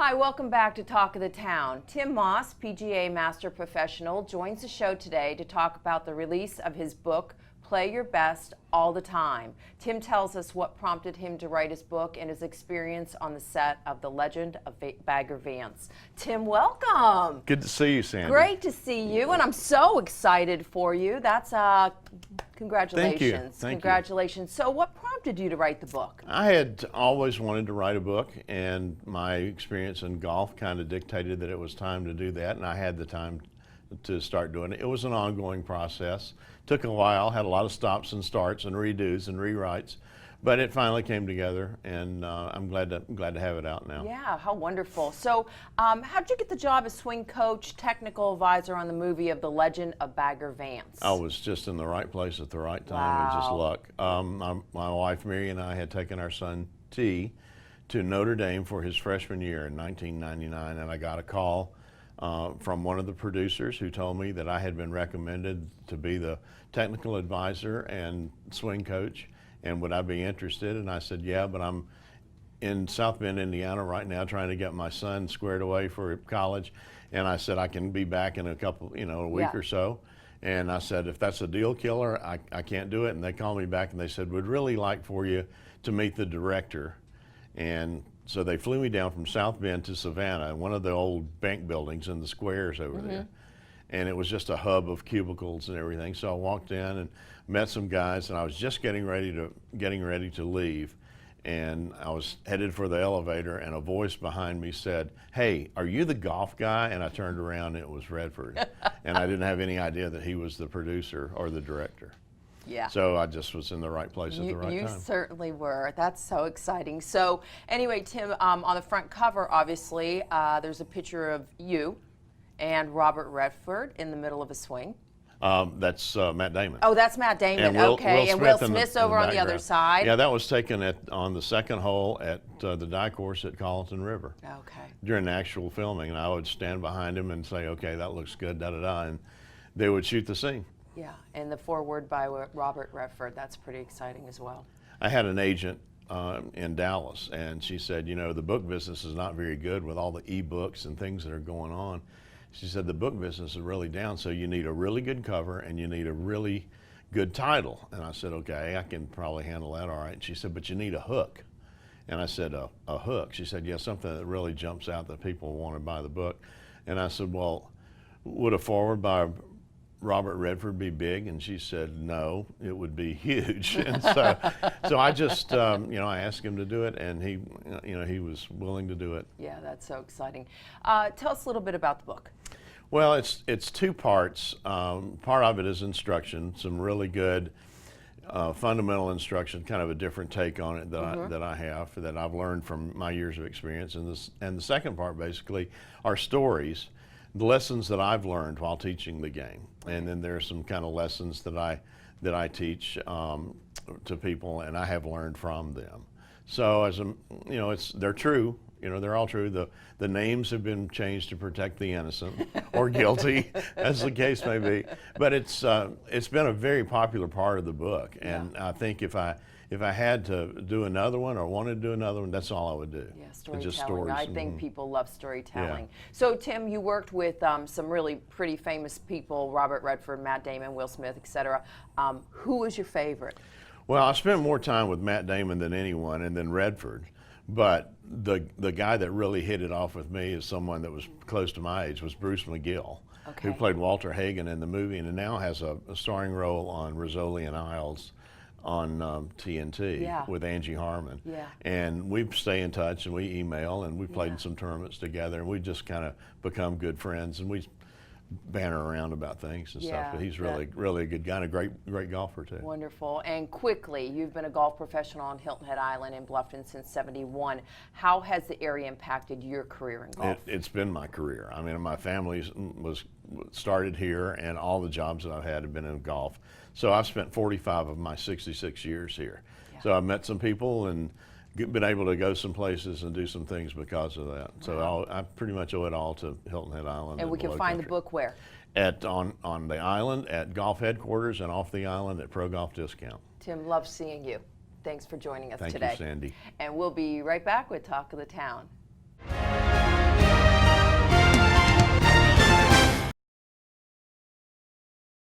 Hi, welcome back to Talk of the Town. Tim Moss, PGA Master Professional, joins the show today to talk about the release of his book, Play Your Best All the Time. Tim tells us what prompted him to write his book and his experience on the set of The Legend of Bagger Vance. Tim, welcome. Good to see you, Sandy. Great to see you, and I'm so excited for you. That's congratulations. Thank you. Congratulations. So what prompted you to write the book? I had always wanted to write a book, and my experience in golf kind of dictated that it was time to do that, and I had the time to start doing it. It was an ongoing process. Took a while, had a lot of stops and starts and redos and rewrites, but it finally came together, and I'm glad to have it out now. Yeah, how wonderful. So how'd you get the job as swing coach, technical advisor on the movie of The Legend of Bagger Vance? I was just in the right place at the right time. Wow. It was just luck. My wife Mary and I had taken our son T to Notre Dame for his freshman year in 1999, and I got a call from one of the producers who told me that I had been recommended to be the technical advisor and swing coach, and would I be interested? And I said, yeah, but I'm in South Bend, Indiana right now trying to get my son squared away for college. And I said, I can be back in a week or so. And I said, if that's a deal killer, I can't do it. And they called me back and they said, we'd really like for you to meet the director. And so they flew me down from South Bend to Savannah, one of the old bank buildings in the squares over there. And it was just a hub of cubicles and everything. So I walked in and met some guys, and I was just getting ready to leave. And I was headed for the elevator, and a voice behind me said, hey, are you the golf guy? And I turned around, and it was Redford. And I didn't have any idea that he was the producer or the director. Yeah. So I just was in the right place at the right time. You certainly were. That's so exciting. So anyway, Tim, on the front cover, obviously, there's a picture of you and Robert Redford in the middle of a swing. That's Matt Damon. Oh, that's Matt Damon. Okay. And Will Smith's over on the other side. Yeah, that was taken on the second hole at the die course at Colleton River. Okay. During the actual filming, and I would stand behind him and say, okay, that looks good, da-da-da, and they would shoot the scene. Yeah, and the foreword by Robert Redford, that's pretty exciting as well. I had an agent in Dallas, and she said, you know, the book business is not very good with all the e-books and things that are going on. She said the book business is really down, so you need a really good cover and you need a really good title. And I said, okay, I can probably handle that all right. And she said, but you need a hook. And I said, a hook? She said, yeah, something that really jumps out that people want to buy the book. And I said, well, would a foreword by Robert Redford be big? And she said, no, it would be huge. And so I just, I asked him to do it, and he was willing to do it. Yeah, that's so exciting. Tell us a little bit about the book. Well, it's two parts. Part of it is instruction, some really good fundamental instruction, kind of a different take on it that I have, that I've learned from my years of experience. And the second part basically are stories, the lessons that I've learned while teaching the game. And then there's some kind of lessons that I teach to people, and I have learned from them. So they're true. They're all true. The names have been changed to protect the innocent or guilty, as the case may be. But it's been a very popular part of the book, and I think if I had to do another one or wanted to do another one, that's all I would do. Yeah, storytelling. Just stories. I think people love storytelling. Yeah. So, Tim, you worked with some really pretty famous people: Robert Redford, Matt Damon, Will Smith, etc. Who was your favorite? Well, I spent more time with Matt Damon than anyone, and then Redford. But the guy that really hit it off with me is someone that was close to my age, was Bruce McGill, who played Walter Hagen in the movie, and now has a starring role on Rizzoli and Isles on TNT with Angie Harmon. Yeah. And we stay in touch, and we email, and we played in some tournaments together, and we just kind of become good friends, and we banter around about things and stuff. But he's really a good guy and a great golfer too. Wonderful. And quickly, you've been a golf professional on Hilton Head Island in Bluffton since '71. How has the area impacted your career in golf? It's been my career. I mean, my family was started here, and all the jobs that I've had have been in golf. So I've spent 45 of my 66 years here. Yeah. So I've met some people and been able to go some places and do some things because of that. So I pretty much owe it all to Hilton Head Island. And we can find the book where? On the island at golf headquarters, and off the island at Pro Golf Discount. Tim, love seeing you. Thanks for joining us today. Thank you, Sandy. And we'll be right back with Talk of the Town.